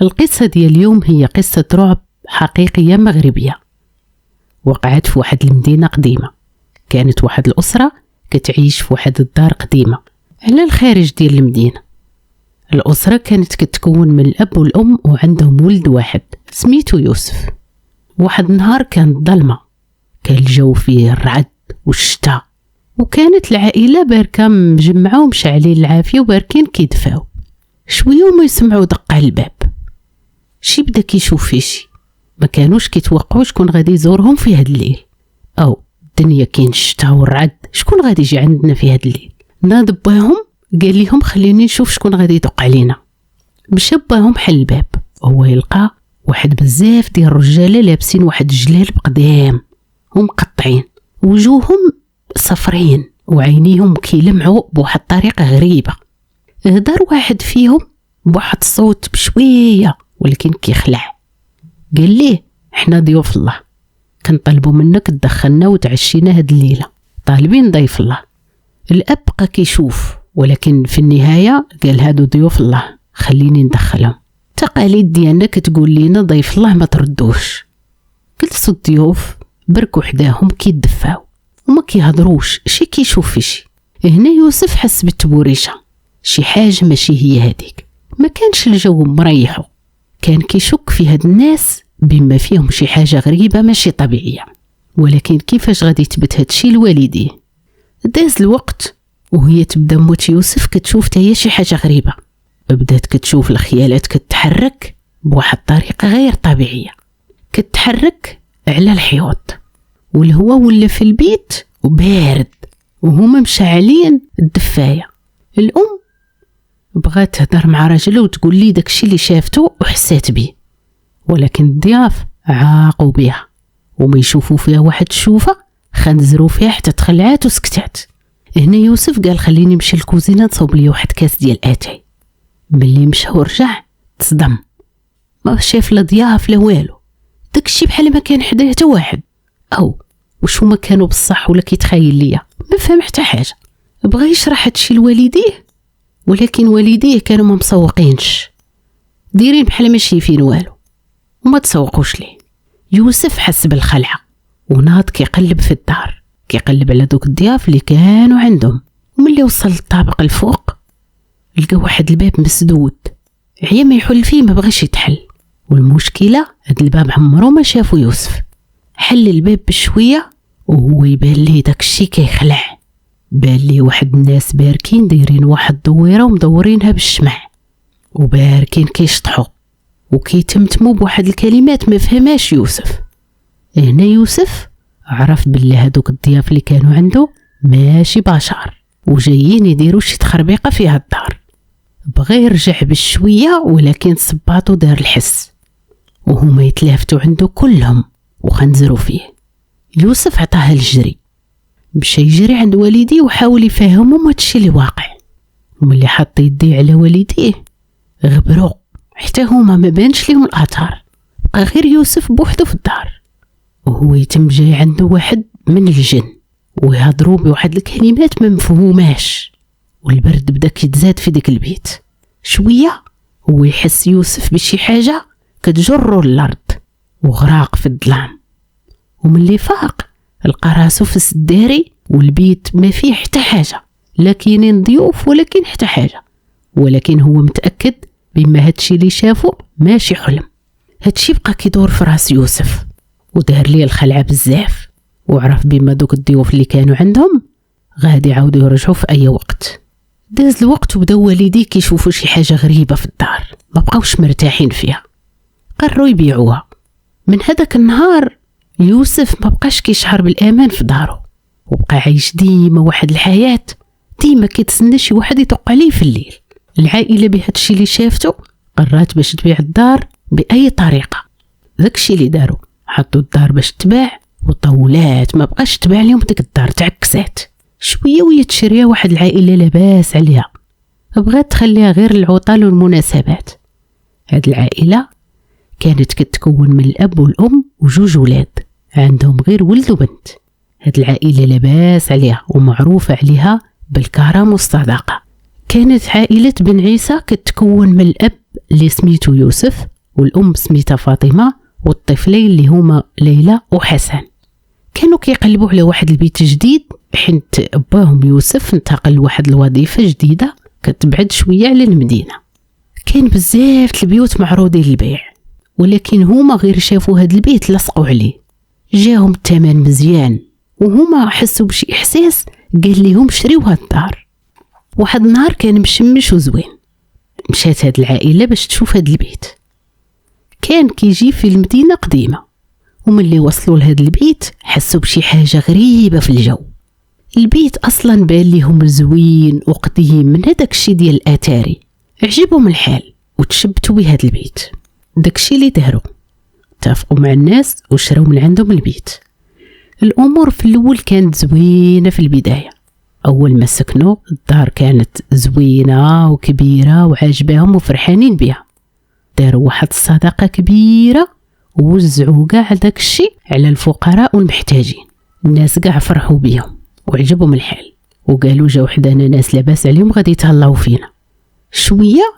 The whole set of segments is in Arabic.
القصة ديال اليوم هي قصة رعب حقيقية مغربية وقعت في واحد المدينة قديمة. كانت واحد الأسرة كتعيش في واحد الدار قديمة على الخارج ديال المدينة. الأسرة كانت كتكون من الأب والأم وعندهم ولد واحد سميتو يوسف. واحد النهار كانت ظلمة، كان الجو فيه الرعد والشتاء، وكانت العائلة باركة مجمعة ومشعلين العافية وباركين كيدفاو. شوية وما يسمعوا دق على الباب. شي بدا كيشوف فيه شي، ما كانوش كيتوقعوا شكون غادي يزورهم في هاد الليل. او الدنيا كاين الشتاء والرعد، شكون غادي يجي عندنا في هاد الليل؟ ناض باهم قال لهم خليني نشوف شكون غادي يدق علينا. مشى باهم حل الباب، هو يلقى واحد بزاف ديال الرجاله لابسين واحد الجلال بقدام ومقطعين، وجوههم صفرين وعينيهم كيلمعوا بواحد الطريقه غريبه. هدر واحد فيهم بواحد الصوت بشويه ولكن كيخلع، قال ليه احنا ضيوف الله، كنطلبوا منك تدخلنا وتعشينا هاد الليله، طالبين ضيف الله. الاب بقى كيشوف، ولكن في النهايه قال هادو ضيوف الله خليني ندخلهم، تقاليد ديالنا كتقول لينا ضيف الله ما تردوش. جلسوا الضيوف بركوا حداهم كيدفاو وما كيهضروش، شي كيشوف في شي. هنا يوسف حس بالتبوريشه، شي حاجه ماشي هي هذيك. ما كانش الجو مريحو، كان كيشك في هاد الناس بما فيهم شي حاجه غريبه ماشي طبيعيه. ولكن كيفاش غادي تبت هادشي لوالديه؟ داز الوقت وهي تبدا موت يوسف كتشوف حتى هي شي حاجه غريبه. بدات كتشوف الخيالات كتحرك بواحد الطريقه غير طبيعيه، كتحرك على الحيوط، والهواء ولا في البيت وبارد وهما مشعلين الدفايه. الام بغات تهضر مع راجلها وتقول لي داكشي اللي شافته وحسات به، ولكن الضياف عاقوا بها وما يشوفوا فيها واحد الشوفه خنزروا فيها حتى تخلعات وسكتات. هنا يوسف قال خليني نمشي للكوزينه نصوب لي واحد كاس ديال اتاي. ملي مشى ورجع تصدم، ما شاف لا ضياف لا والو، داكشي بحال ما كان حداه حتى واحد. او واش هما كانوا بصح ولا كيتخيل ليا؟ ما فهم حتى حاجه. بغى يشرح هادشي لوالديه، ولكن والديه كانوا ما مسوقينش، دايرين بحال ما شايفين والو وما تسوقوش ليه. يوسف حس بالخلعه وناض كيقلب في الدار، كيقلب على دوك الضياف اللي كانوا عندهم. وملي وصل للطابق الفوق لقى واحد الباب مسدود، عيا ما يحل فيه ما بغاش يتحل. والمشكله هاد الباب عمرو ما شافو يوسف. حل الباب بشويه وهو يبان ليه داكشي كيخلع، بان ليه واحد الناس باركين دايرين واحد الدويره ومدورينها بالشمع وباركين كيشطحوا وكيتمتموا بواحد الكلمات ما فهماش يوسف. هنا يوسف عرف باللي هادوك الضياف اللي كانوا عنده ماشي بشر وجايين يديروا شي تخربيقه في هاد الدار. بغى يرجع بشويه ولكن صباطو دار الحس وهما يتلافتوا عنده كلهم وخنزروا فيه. يوسف عطاها الجري، مشى يجري عند والديه وحاول يفهمهم هادشي اللي واقع. وملي حط يديه على والديه غبروا حتى هما ما بانش ليهم الاثار. بقى غير يوسف بوحدو في الدار وهو يتم جاي عنده واحد من الجن ويهضروا بواحد الكلمات ما مفهوماش. والبرد بدا كيتزاد في ديك البيت. شويه هو يحس يوسف بشي حاجه كتجرو للارض وغراق في الظلام. وملي فاق لقى راسو في السداري والبيت ما فيه حتى حاجه، لا كاينين ضيوف ولا كاين حتى حاجه. ولكن هو متاكد بما هادشي اللي شافو ماشي حلم. هادشي بقى كيدور في راس يوسف ودار ليه الخلعه بزاف، وعرف بما دوك الضيوف اللي كانوا عندهم غادي يعاودوا يرجعوا في اي وقت. داز الوقت وبداو والديه كيشوفوا شي حاجه غريبه في الدار، ما بقاوش مرتاحين فيها، قرروا يبيعوها. من هذاك النهار يوسف ما بقاش كيشعر بالامان في دارو، وبقى عايش ديما واحد الحياه ديما كيتسنى شي واحد يطق عليه في الليل. العائله بهادشي اللي شافته قررت باش تبيع الدار باي طريقه. داكشي اللي داروا حطوا الدار باش تباع وطولات ما بقاش تباع لهم ديك الدار، تعكسات شويه وهي تشريها واحد العائله لاباس عليها، بغات تخليها غير العطل والمناسبات. هاد العائله كانت كتكون من الاب والام وجوج ولاد عندهم غير ولد وبنت. هاد العائله لاباس عليها ومعروفه عليها بالكرم والصداقه. كانت عائله بن عيسى كتكون من الاب اللي سميتو يوسف والأم سميتها فاطمة، والطفلين اللي هما ليلى وحسن. كانوا كيقلبوا على واحد البيت جديد حيت باهم يوسف انتقل لواحد الوظيفة جديدة كتبعد شوية على المدينة. كاين بزاف البيوت معروضين للبيع، ولكن هما غير شافوا هاد البيت لصقوا عليه. جاهم الثمن مزيان وهما حسوا بشي إحساس قال لهم شريو هاد الدار. واحد النهار كان مشمش وزوين، مشات هاد العائلة باش تشوف هاد البيت. كان كيجي في المدينة قديمة، وملي وصلوا لهاد البيت حسوا بشي حاجة غريبة في الجو. البيت أصلا بان ليهم زوين وقديم من هداك الشي ديال الأتاري. عجبهم الحال وتشبتوا بهاد البيت. داكشي اللي داروا، اتفقوا مع الناس وشراو من عندهم البيت. الأمور في الأول كانت زوينة في البداية. أول ما سكنوا الدار كانت زوينة وكبيرة وعاجباهم وفرحانين بها. داروا واحد الصدقة كبيرة ووزعوا كاع داك الشيء على الفقراء والمحتاجين. الناس كاع فرحوا بهم وعجبهم الحال، وقالوا جا وحدانا ناس لاباس عليهم غادي يتهلاو فينا. شوية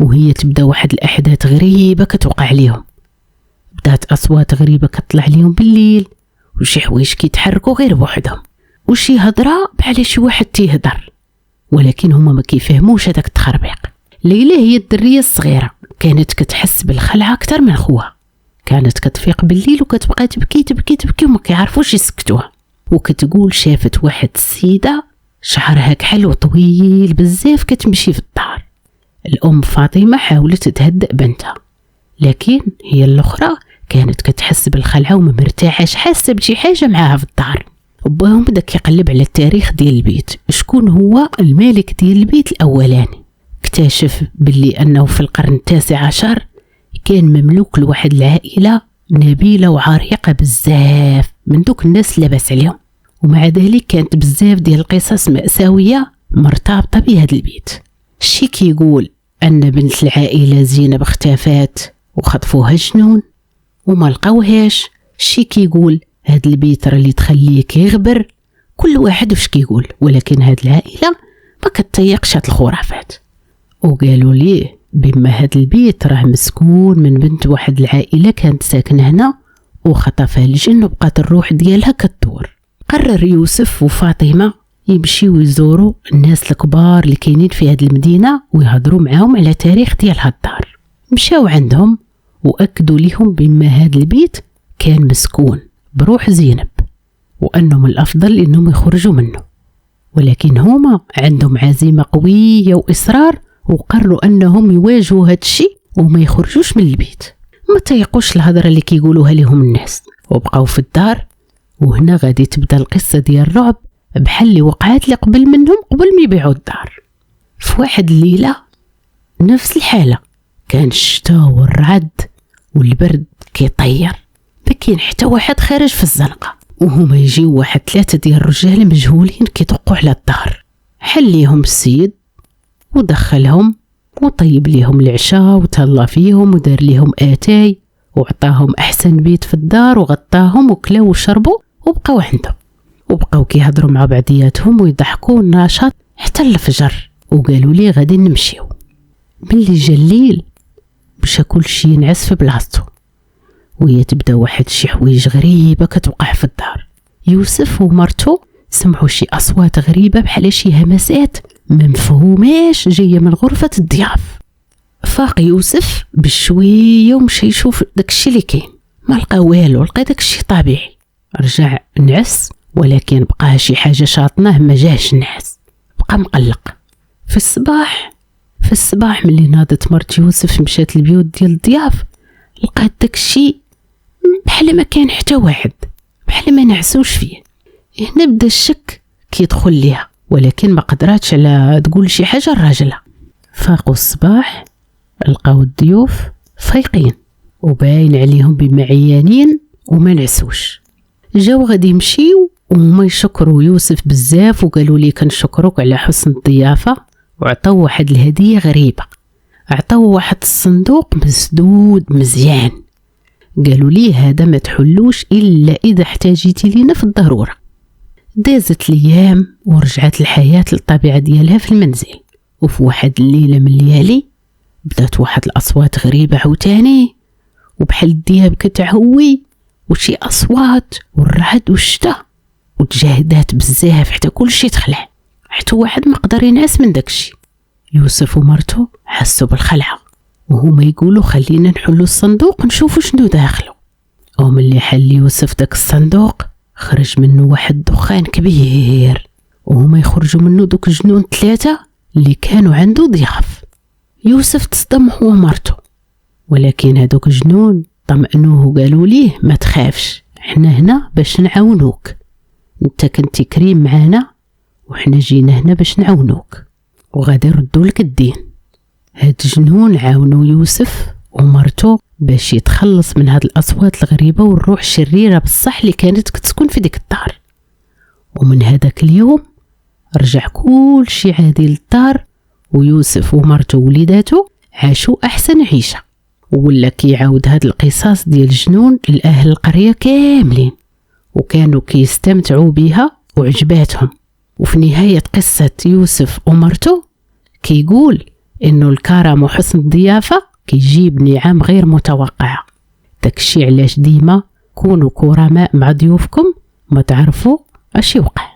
وهي تبدا واحد الأحداث غريبة كتوقع عليهم. بدات أصوات غريبة كتطلع عليهم بالليل، وشي حوايج كيتحركوا غير بوحدهم، وشي هضره بحال شي واحد تيهضر، ولكن هما ما كيفهموش هذاك التخربيق. ليلى هي الدريه الصغيره كانت كتحس بالخلعه اكثر من خوها. كانت كتفيق بالليل وكتبقى تبكي تبكي تبكي وما كيعرفوش يسكتوها، وكتقول شافت واحد السيده شعرها كحل وطويل بزاف كتمشي في الدار. الام فاطمه حاولت تهدئ بنتها، لكن هي الاخرى كانت كتحس بالخلعه وما مرتاحاش، حاسه بشي حاجه معاها في الدار. وباهم بدا كيقلب على التاريخ ديال البيت، شكون هو الملك ديال البيت الاولاني. اكتشف باللي انه في القرن التاسع عشر كان مملوك لواحد العائله نبيله وعريقه بزاف من دوك الناس لاباس عليهم، ومع ذلك كانت بزاف ديال القصص مأساويه مرتبطه بهذا البيت. شي كيقول ان بنت العائله زينب اختفات وخطفوها الجنون وما لقاوهاش. شي كيقول هاد البيت راه اللي تخليك يغبر. كل واحد واش كيقول، ولكن هاد العائله ما كتيقش هاد الخرافات. وقالوا ليه بما هاد البيت راه مسكون من بنت واحد العائله كانت ساكنه هنا وخطفها الجن وبقات الروح ديالها كتدور. قرر يوسف وفاطمه يمشيو يزوروا الناس الكبار اللي كاينين في هاد المدينه ويهضروا معاهم على تاريخ ديال هاد الدار. مشاو عندهم واكدوا لهم بما هاد البيت كان مسكون بروح زينب، وانه من الافضل انهم يخرجوا منه، ولكن هما عندهم عزيمه قويه واصرار وقرروا انهم يواجهوا هاد الشيء وما يخرجوش من البيت. ما تيقوش الهضره اللي كيقولوها لهم الناس، وبقاو في الدار. وهنا غادي تبدا القصه ديال الرعب بحال اللي وقعات لي قبل منهم قبل ما يبيعوا الدار. في واحد الليله نفس الحاله، كان الشتاء والرعد والبرد كيطير، ما كاين حتى واحد خارج في الزنقه، وهما يجيو واحد 3 ديال الرجال مجهولين كيطقوا على الدار. حل ليهم السيد ودخلهم وطيب ليهم العشاء وتهلا فيهم ودار ليهم اتاي وعطاهم احسن بيت في الدار وغطاهم وكلاو وشربوا وبقاو عنده، وبقاو كيهضروا مع بعضياتهم ويضحكوا النشاط حتى الفجر. وقالوا لي غادي نمشيو. ملي جا الليل مشى كلشي ينعس في بلاصتو، وهي تبدا واحد شي حوايج غريبه كتوقع في الدار. يوسف ومرتو سمعوا شي اصوات غريبه بحال شي همسات ما مفهوماش جايه من غرفه الضياف. فاق يوسف بشويه ومشى يشوف داكشي اللي كاين، ما لقى والو، لقى داكشي طبيعي. رجع نعس، ولكن بقى شي حاجه شاطناه ما جاش النعس، بقى مقلق. في الصباح ملي ناضت مرت يوسف مشات للبيوت ديال الضياف، لقات داكشي بحال ما كان حتى واحد، بحال ما نعسوش فيه. هنا بدا الشك كيدخل ليها، ولكن ما قدراتش على تقول شي حاجه لراجلها. فاقوا الصباح لقاو الضيوف فايقين وباين عليهم بما عيانين وما نعسوش. جاو غادي يمشيو وهما يشكروا يوسف بزاف وقالوا لي كنشكروك على حسن الضيافه، وعطاو واحد الهديه غريبه. عطاو واحد الصندوق مسدود مزيان، قالوا لي هذا ما تحلوش الا اذا احتاجيتي لينا في الضروره. دازت الايام ورجعت الحياه للطبيعه ديالها في المنزل. وفي واحد الليله من الليالي بدات واحد الاصوات غريبه عاوتاني وبحال الدياب كتعوي وشي أصوات والرعد والشتا، وتجاهدات بزاف حتى كلشي تخلع، حتى واحد ما قدر ينعس من داكشي. يوسف ومرته حسوا بالخلعة وهما يقولوا خلينا نحلو الصندوق نشوفوا شنو داخله. وملي حل يوسف داك الصندوق خرج منه واحد دخان كبير، وهما يخرجوا منه دوك الجنون 3 اللي كانوا عنده ضياف. يوسف تصدم هو ومرته، ولكن هادوك الجنون طمأنوه وقالوا ليه ما تخافش، حنا هنا باش نعاونوك، انت كنتي كريم معانا وحنا جينا هنا باش نعاونوك وغادي يردوا لك الدين. هاد الجنون عاونوا يوسف ومرته باش يتخلص من هاد الأصوات الغريبة والروح الشريرة بصح اللي كانت كتسكن في ديك الدار. ومن هذاك اليوم رجع كل شي عادي للدار، ويوسف ومرته ووليداته عاشوا أحسن عيشة. وولا كيعاود هاد القصص ديال الجنون لأهل القرية كاملين، وكانوا كيستمتعوا بها وعجباتهم. وفي نهاية قصة يوسف ومرته كيقول إنه الكرم وحسن الضيافة كيجيب نعم غير متوقعة. داكشي علاش ديما كونوا كرماء مع ضيوفكم ما تعرفوا اش يوقع.